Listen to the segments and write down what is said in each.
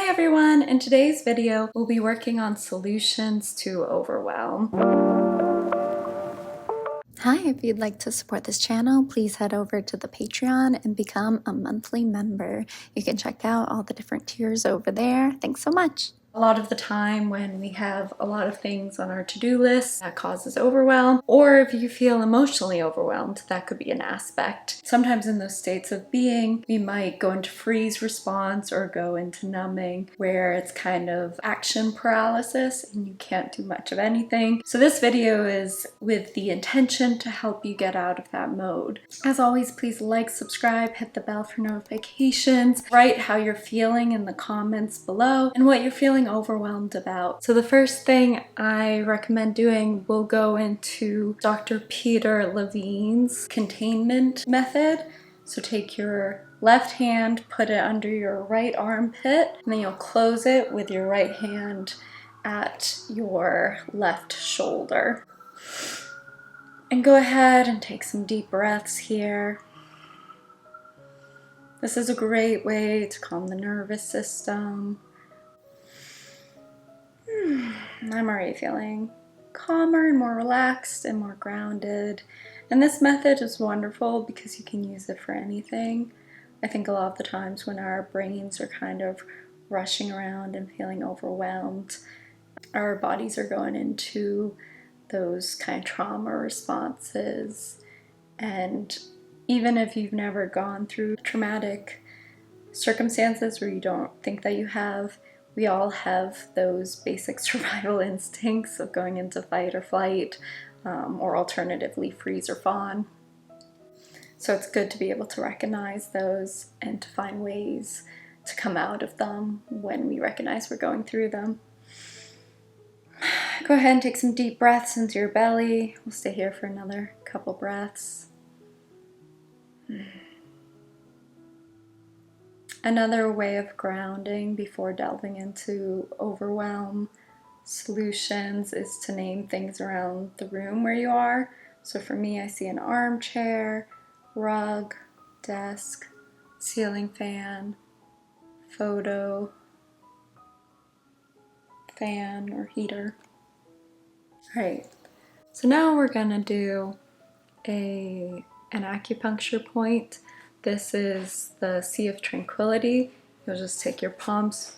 everyone! In today's video, we'll be working on solutions to overwhelm. Hi, if you'd like to support this channel, please head over to the Patreon and become a monthly member. You can check out all the different tiers over there. Thanks so much! A lot of the time when we have a lot of things on our to-do list, that causes overwhelm, or if you feel emotionally overwhelmed, that could be an aspect. Sometimes in those states of being, we might go into freeze response or go into numbing, where it's kind of action paralysis and you can't do much of anything. So this video is with the intention to help you get out of that mode. As always, please like, subscribe, hit the bell for notifications, write how you're feeling in the comments below and what you're feeling overwhelmed about. So the first thing I recommend doing will go into Dr. Peter Levine's containment method. So take your left hand, put it under your right armpit, and then you'll close it with your right hand at your left shoulder. And go ahead and take some deep breaths here. This is a great way to calm the nervous system. I'm already feeling calmer and more relaxed and more grounded. And this method is wonderful because you can use it for anything. I think a lot of the times when our brains are kind of rushing around and feeling overwhelmed, our bodies are going into those kind of trauma responses. And even if you've never gone through traumatic circumstances where you don't think that you have, we all have those basic survival instincts of going into fight or flight, or alternatively freeze or fawn. So it's good to be able to recognize those and to find ways to come out of them when we recognize we're going through them. Go ahead and take some deep breaths into your belly. We'll stay here for another couple breaths. Another way of grounding before delving into overwhelm solutions is to name things around the room where you are. So for me, I see an armchair, rug, desk, ceiling fan, photo, fan or heater. All right, so now we're gonna do an acupuncture point. This is the Sea of Tranquility. You'll just take your palms,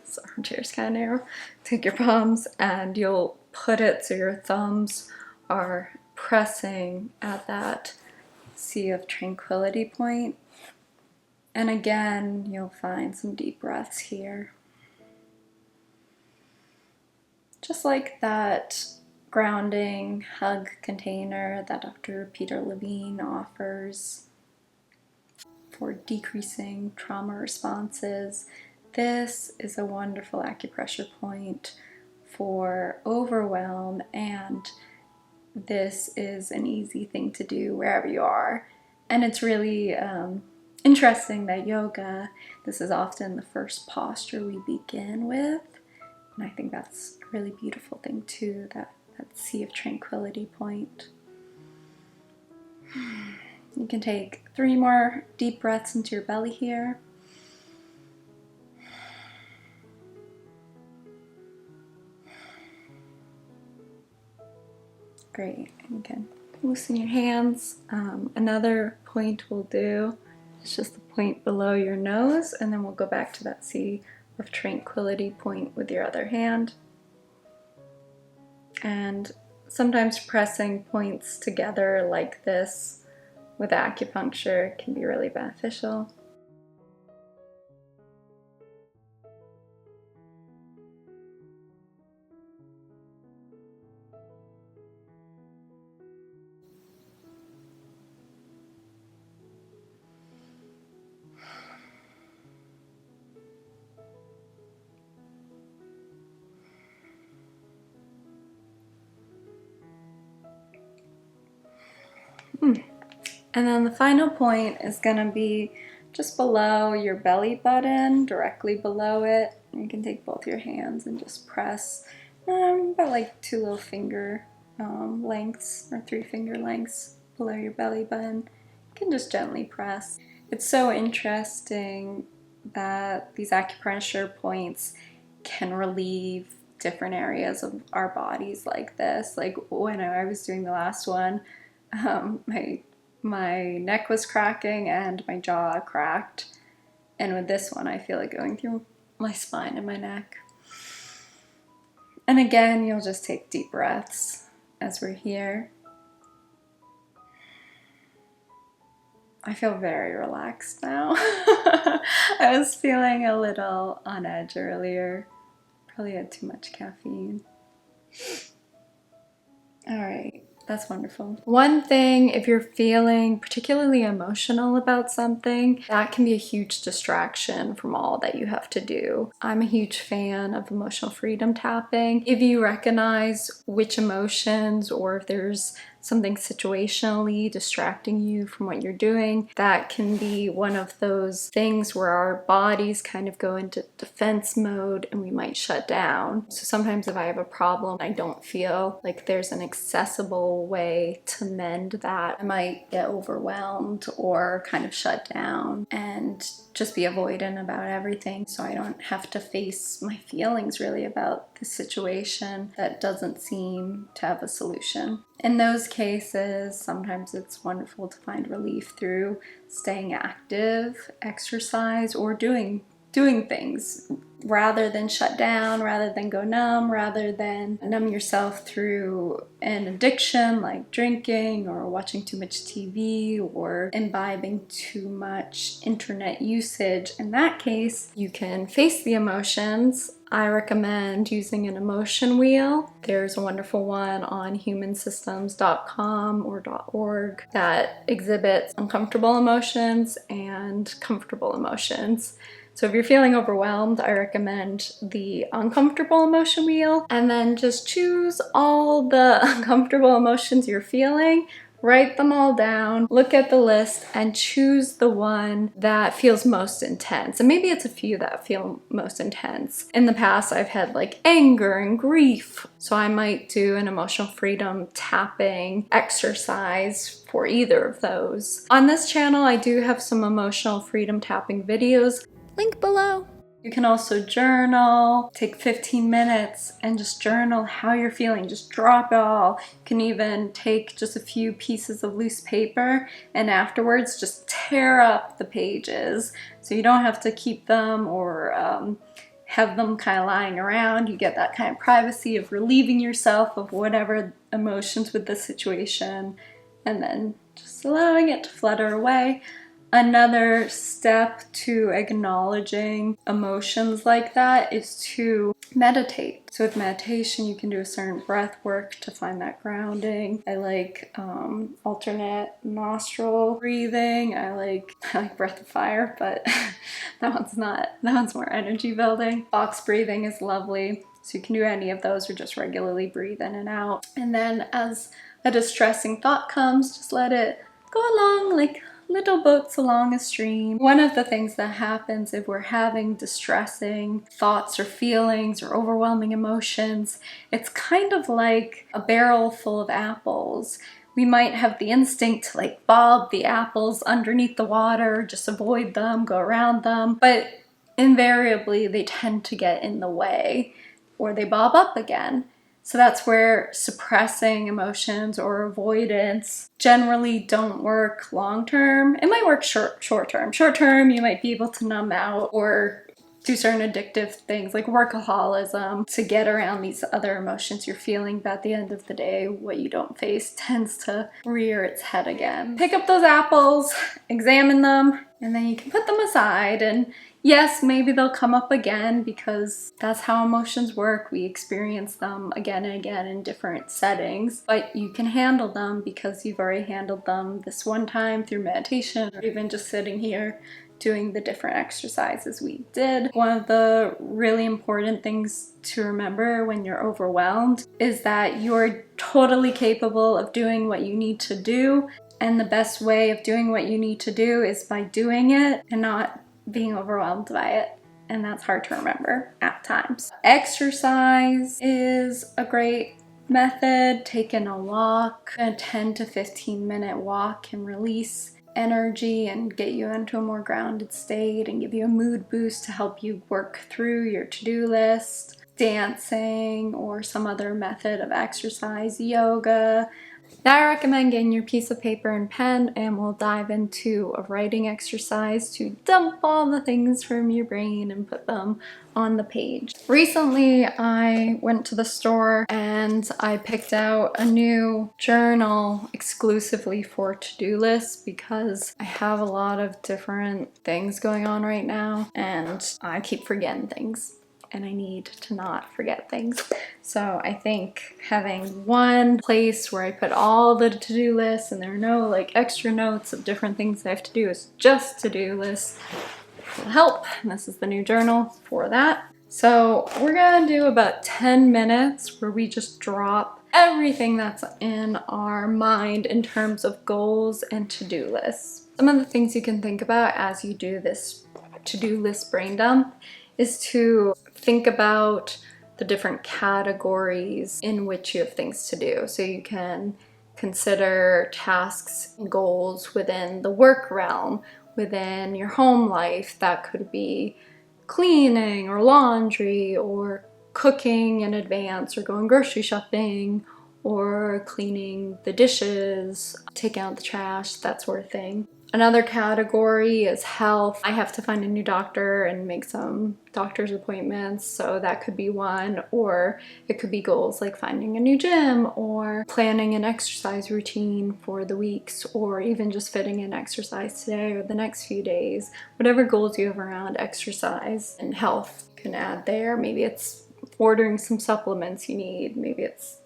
this armchair's kind of narrow, take your palms and you'll put it so your thumbs are pressing at that Sea of Tranquility point. And again, you'll find some deep breaths here. Just like that grounding hug container that Dr. Peter Levine offers for decreasing trauma responses, this is a wonderful acupressure point for overwhelm, and this is an easy thing to do wherever you are. And it's really interesting that yoga, this is often the first posture we begin with, and I think that's a really beautiful thing too, that Sea of Tranquility point. You can take 3 more deep breaths into your belly here. Great, and you can loosen your hands. Another point we'll do is just the point below your nose, and then we'll go back to that Sea of Tranquility point with your other hand. And sometimes pressing points together like this with acupuncture can be really beneficial. And then the final point is going to be just below your belly button, directly below it. You can take both your hands and just press about like 2 little finger lengths or 3 finger lengths below your belly button. You can just gently press. It's so interesting that these acupressure points can relieve different areas of our bodies like this. Like when I was doing the last one, my neck was cracking and my jaw cracked. And with this one, I feel it going through my spine and my neck. And again, you'll just take deep breaths as we're here. I feel very relaxed now. I was feeling a little on edge earlier. Probably had too much caffeine. All right, that's wonderful. One thing, if you're feeling particularly emotional about something, that can be a huge distraction from all that you have to do. I'm a huge fan of emotional freedom tapping. If you recognize which emotions, or if there's something situationally distracting you from what you're doing, that can be one of those things where our bodies kind of go into defense mode and we might shut down. So sometimes if I have a problem, I don't feel like there's an accessible way to mend that, I might get overwhelmed or kind of shut down and just be avoidant about everything, so I don't have to face my feelings really about the situation that doesn't seem to have a solution. In those cases, sometimes it's wonderful to find relief through staying active, exercise, or doing things rather than shut down, rather than go numb, rather than numb yourself through an addiction like drinking or watching too much TV or imbibing too much internet usage. In that case, you can face the emotions. I recommend using an emotion wheel. There's a wonderful one on humansystems.com or .org that exhibits uncomfortable emotions and comfortable emotions. So if you're feeling overwhelmed, I recommend the uncomfortable emotion wheel, and then just choose all the uncomfortable emotions you're feeling, write them all down, look at the list, and choose the one that feels most intense. And maybe it's a few that feel most intense. In the past, I've had like anger and grief, so I might do an emotional freedom tapping exercise for either of those. On this channel, I do have some emotional freedom tapping videos. Link below. You can also journal, take 15 minutes and just journal how you're feeling. Just drop it all. You can even take just a few pieces of loose paper and afterwards just tear up the pages. So you don't have to keep them or have them kind of lying around. You get that kind of privacy of relieving yourself of whatever emotions with the situation and then just allowing it to flutter away. Another step to acknowledging emotions like that is to meditate. So with meditation, you can do a certain breath work to find that grounding. I like alternate nostril breathing. I like breath of fire, but that one's more energy building. Box breathing is lovely. So you can do any of those or just regularly breathe in and out. And then as a distressing thought comes, just let it go along like little boats along a stream. One of the things that happens if we're having distressing thoughts or feelings or overwhelming emotions, it's kind of like a barrel full of apples. We might have the instinct to like bob the apples underneath the water, just avoid them, go around them, but invariably they tend to get in the way or they bob up again. So that's where suppressing emotions or avoidance generally don't work long term. It might work short term. Short term, you might be able to numb out or do certain addictive things like workaholism to get around these other emotions you're feeling, but at the end of the day, what you don't face tends to rear its head again. Pick up those apples, examine them, and then you can put them aside. And yes, maybe they'll come up again because that's how emotions work. We experience them again and again in different settings, but you can handle them because you've already handled them this one time through meditation or even just sitting here doing the different exercises we did. One of the really important things to remember when you're overwhelmed is that you're totally capable of doing what you need to do, and the best way of doing what you need to do is by doing it and not being overwhelmed by it. And that's hard to remember at times. Exercise is a great method. Taking a walk, a 10 to 15 minute walk can release energy and get you into a more grounded state and give you a mood boost to help you work through your to-do list, dancing, or some other method of exercise, yoga. Now I recommend getting your piece of paper and pen, and we'll dive into a writing exercise to dump all the things from your brain and put them on the page. Recently, I went to the store and I picked out a new journal exclusively for to-do lists because I have a lot of different things going on right now and I keep forgetting things. And I need to not forget things. So I think having one place where I put all the to-do lists and there are no like extra notes of different things I have to do, is just to-do lists, will help. And this is the new journal for that. So we're gonna do about 10 minutes where we just drop everything that's in our mind in terms of goals and to-do lists. Some of the things you can think about as you do this to-do list brain dump is to think about the different categories in which you have things to do. So you can consider tasks and goals within the work realm, within your home life. That could be cleaning or laundry or cooking in advance or going grocery shopping or cleaning the dishes, taking out the trash, that sort of thing. Another category is health. I have to find a new doctor and make some doctor's appointments, so that could be one. Or it could be goals like finding a new gym or planning an exercise routine for the weeks, or even just fitting in exercise today or the next few days. Whatever goals you have around exercise and health you can add there. Maybe it's ordering some supplements you need. Maybe it's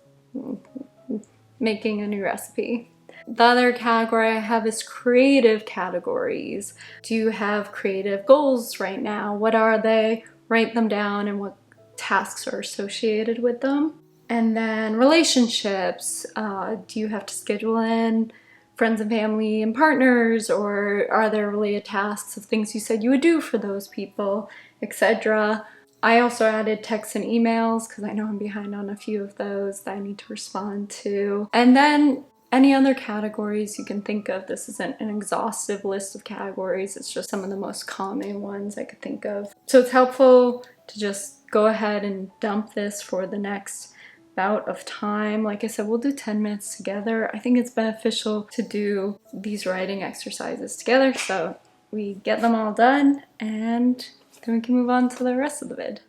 making a new recipe. The other category I have is creative categories. Do you have creative goals right now? What are they? Write them down and what tasks are associated with them. And then relationships. Do you have to schedule in friends and family and partners, or are there related tasks of things you said you would do for those people, etc.? I also added texts and emails because I know I'm behind on a few of those that I need to respond to. And then any other categories you can think of. This isn't an exhaustive list of categories, it's just some of the most common ones I could think of. So it's helpful to just go ahead and dump this for the next bout of time. Like I said, we'll do 10 minutes together. I think it's beneficial to do these writing exercises together, so we get them all done and then we can move on to the rest of the vid.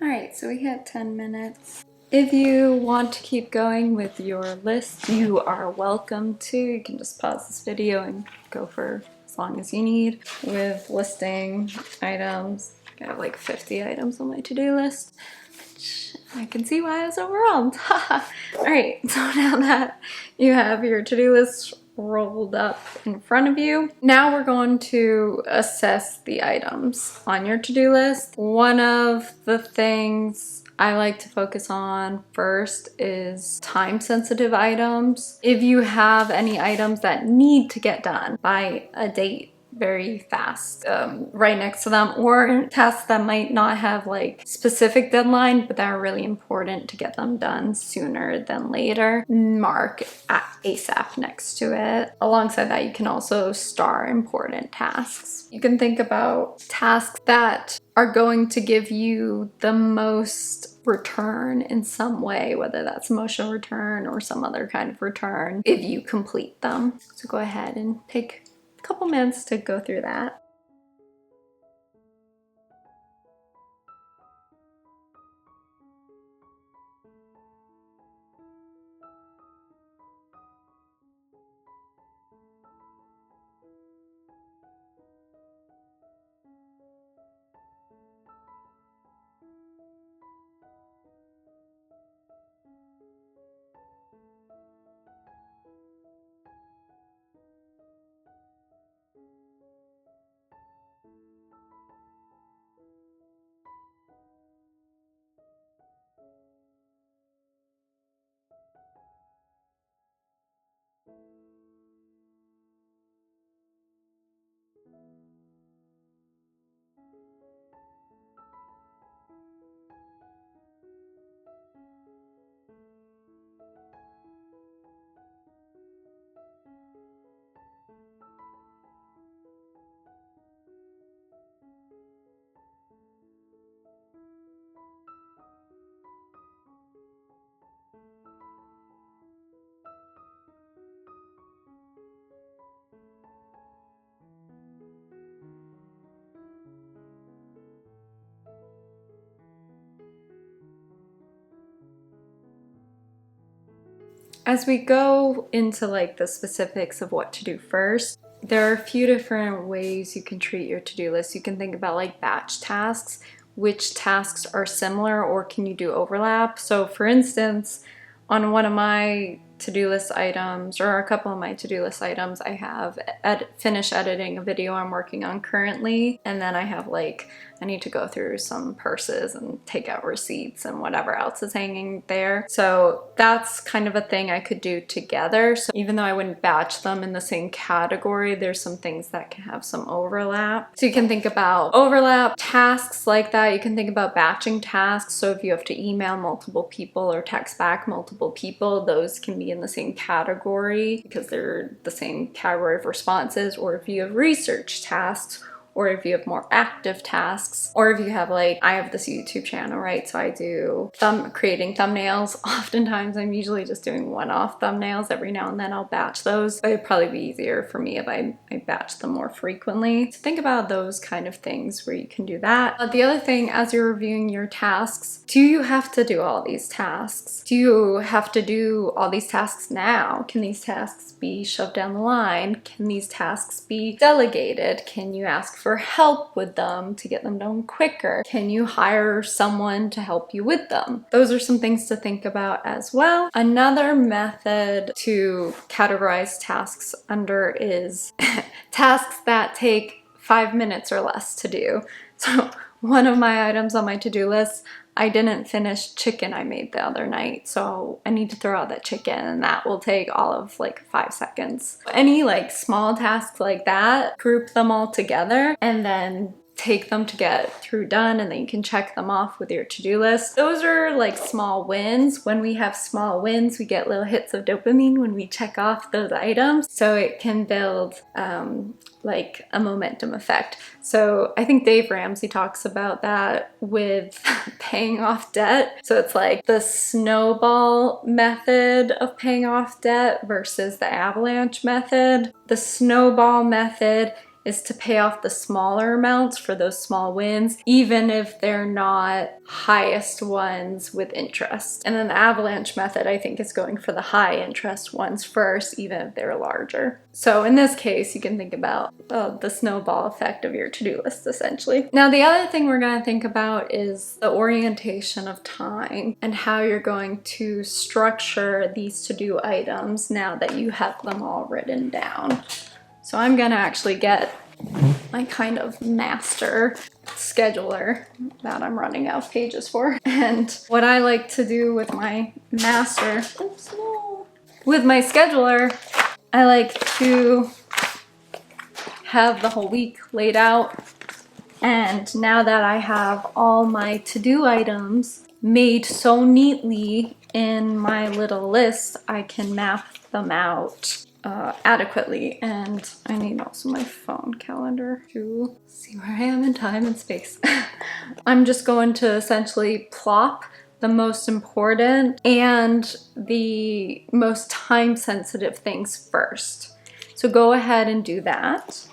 Alright, so we hit 10 minutes. If you want to keep going with your list, you are welcome to. You can just pause this video and go for as long as you need. With listing items, I have like 50 items on my to-do list, which I can see why I was overwhelmed. Alright, so now that you have your to-do list rolled up in front of you, now we're going to assess the items on your to-do list. One of the things I like to focus on first is time-sensitive items. If you have any items that need to get done by a date very fast, right next to them, or tasks that might not have like specific deadline but that are really important to get them done sooner than later, mark at ASAP next to it. Alongside that, you can also star important tasks. You can think about tasks that are going to give you the most return in some way, whether that's emotional return or some other kind of return, if you complete them. So go ahead and take couple minutes to go through that. As we go into like the specifics of what to do first, there are a few different ways you can treat your to-do list. You can think about like batch tasks, which tasks are similar or can you do overlap. So for instance, on one of my to-do list items, or a couple of my to-do list items, I have finish editing a video I'm working on currently, and then I have like, I need to go through some purses and take out receipts and whatever else is hanging there. So that's kind of a thing I could do together. So even though I wouldn't batch them in the same category, there's some things that can have some overlap. So you can think about overlap tasks like that. You can think about batching tasks. So if you have to email multiple people or text back multiple people, those can be in the same category because they're the same category of responses. Or if you have research tasks or if you have more active tasks, or if you have like, I have this YouTube channel, right? So I do creating thumbnails. Oftentimes I'm usually just doing one-off thumbnails. Every now and then I'll batch those. But it'd probably be easier for me if I batch them more frequently. So think about those kind of things where you can do that. The other thing, as you're reviewing your tasks, do you have to do all these tasks? Do you have to do all these tasks now? Can these tasks be shoved down the line? Can these tasks be delegated? Can you ask for help with them to get them done quicker? Can you hire someone to help you with them? Those are some things to think about as well. Another method to categorize tasks under is tasks that take 5 minutes or less to do. So one of my items on my to-do list, I didn't finish chicken I made the other night, so I need to throw out that chicken, and that will take all of like 5 seconds. Any like small tasks like that, group them all together and then take them to get through done, and then you can check them off with your to-do list. Those are like small wins. When we have small wins, we get little hits of dopamine when we check off those items, so it can build like a momentum effect. So I think Dave Ramsey talks about that with paying off debt. So it's like the snowball method of paying off debt versus the avalanche method. The snowball method is to pay off the smaller amounts for those small wins, even if they're not highest ones with interest. And then the avalanche method, I think, is going for the high interest ones first, even if they're larger. So in this case, you can think about the snowball effect of your to-do list, essentially. Now, the other thing we're going to think about is the orientation of time and how you're going to structure these to-do items now that you have them all written down. So I'm gonna actually get my kind of master scheduler that I'm running out of pages for. And what I like to do with my master, with my scheduler, I like to have the whole week laid out. And now that I have all my to-do items made so neatly in my little list, I can map them out adequately. And I need also my phone calendar to see where I am in time and space. I'm just going to essentially plop the most important and the most time-sensitive things first. So go ahead and do that.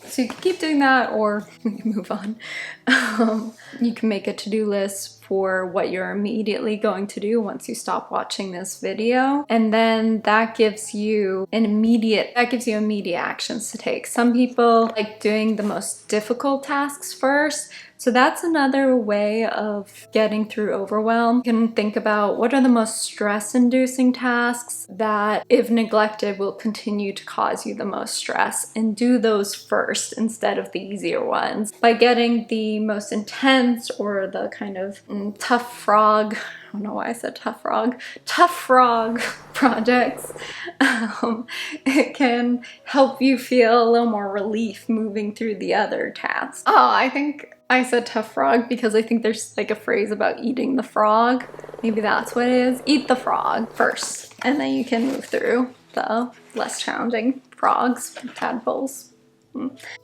So you can keep doing that, or we can move on. You can make a to-do list for what you're immediately going to do once you stop watching this video. And then that gives you immediate actions to take. Some people like doing the most difficult tasks first. So that's another way of getting through overwhelm. You can think about what are the most stress-inducing tasks that, if neglected, will continue to cause you the most stress, and do those first instead of the easier ones. By getting the most intense or the kind of tough frog, I don't know why I said tough frog projects, it can help you feel a little more relief moving through the other tasks. Oh, I think I said tough frog because I think there's like a phrase about eating the frog. Maybe that's what it is. Eat the frog first, and then you can move through the less challenging frogs, tadpoles.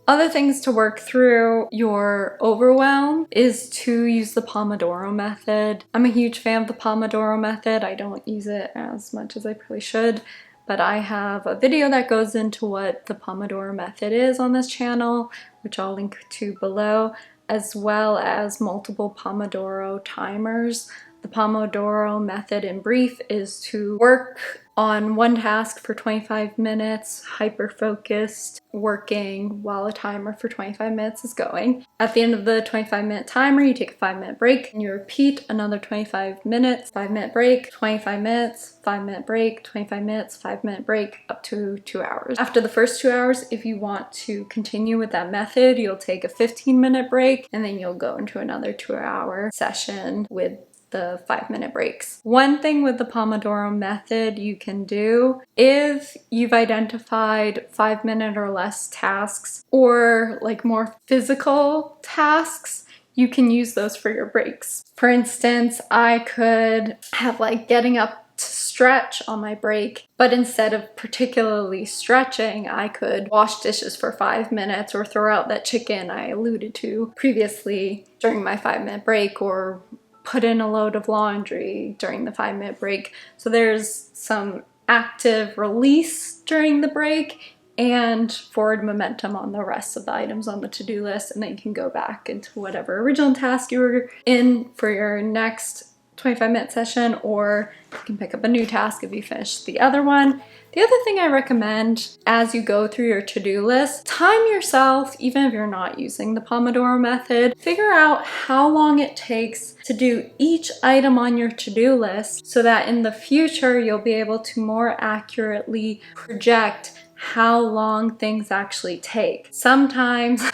Other things to work through your overwhelm is to use the Pomodoro method. I'm a huge fan of the Pomodoro method. I don't use it as much as I probably should, but I have a video that goes into what the Pomodoro method is on this channel, which I'll link to below, as well as multiple Pomodoro timers. The Pomodoro method in brief is to work on one task for 25 minutes, hyper-focused, working while a timer for 25 minutes is going. At the end of the 25-minute timer, you take a 5-minute break and you repeat another 25 minutes, 5-minute break, 25 minutes, 5-minute break, 25 minutes, 5-minute break, up to 2 hours. After the first 2 hours, if you want to continue with that method, you'll take a 15-minute break and then you'll go into another 2-hour session with the 5-minute breaks. One thing with the Pomodoro method you can do, if you've identified 5-minute or less tasks or like more physical tasks, you can use those for your breaks. For instance, I could have like getting up to stretch on my break, but instead of particularly stretching, I could wash dishes for 5 minutes or throw out that chicken I alluded to previously during my 5-minute break, or put in a load of laundry during the 5-minute break. So there's some active release during the break and forward momentum on the rest of the items on the to-do list, and then you can go back into whatever original task you were in for your next 25-minute session, or you can pick up a new task if you finish the other one. The other thing I recommend as you go through your to-do list, time yourself, even if you're not using the Pomodoro method. Figure out how long it takes to do each item on your to-do list so that in the future you'll be able to more accurately project how long things actually take. Sometimes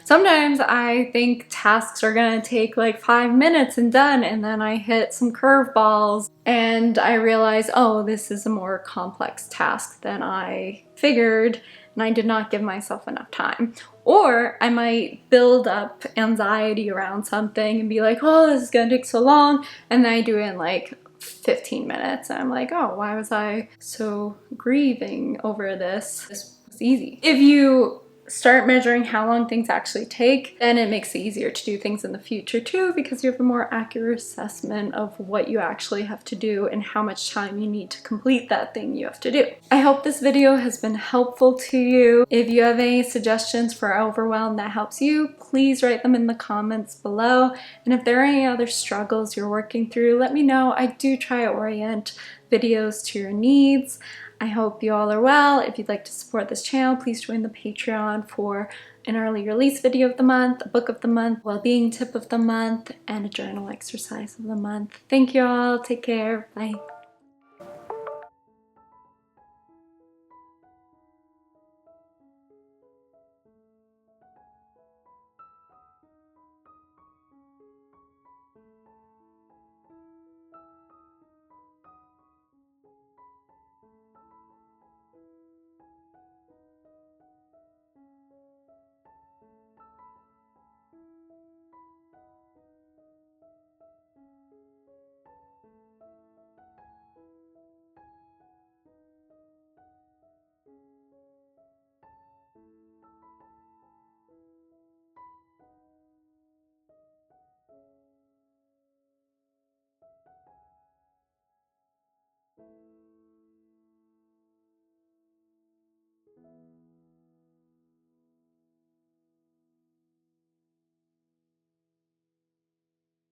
I think tasks are gonna take like 5 minutes and done, and then I hit some curveballs and I realize, oh, this is a more complex task than I figured, and I did not give myself enough time. Or I might build up anxiety around something and be like, oh, this is gonna take so long, and then I do it in like 15 minutes and I'm like, oh, why was I so grieving over this? This was easy. If you start measuring how long things actually take, then it makes it easier to do things in the future too, because you have a more accurate assessment of what you actually have to do and how much time you need to complete that thing you have to do. I hope this video has been helpful to you. If you have any suggestions for overwhelm that helps you, please write them in the comments below. And if there are any other struggles you're working through, let me know. I do try to orient videos to your needs. I hope you all are well. If you'd like to support this channel, please join the Patreon for an early release video of the month, a book of the month, well-being tip of the month, and a journal exercise of the month. Thank you all. Take care. Bye.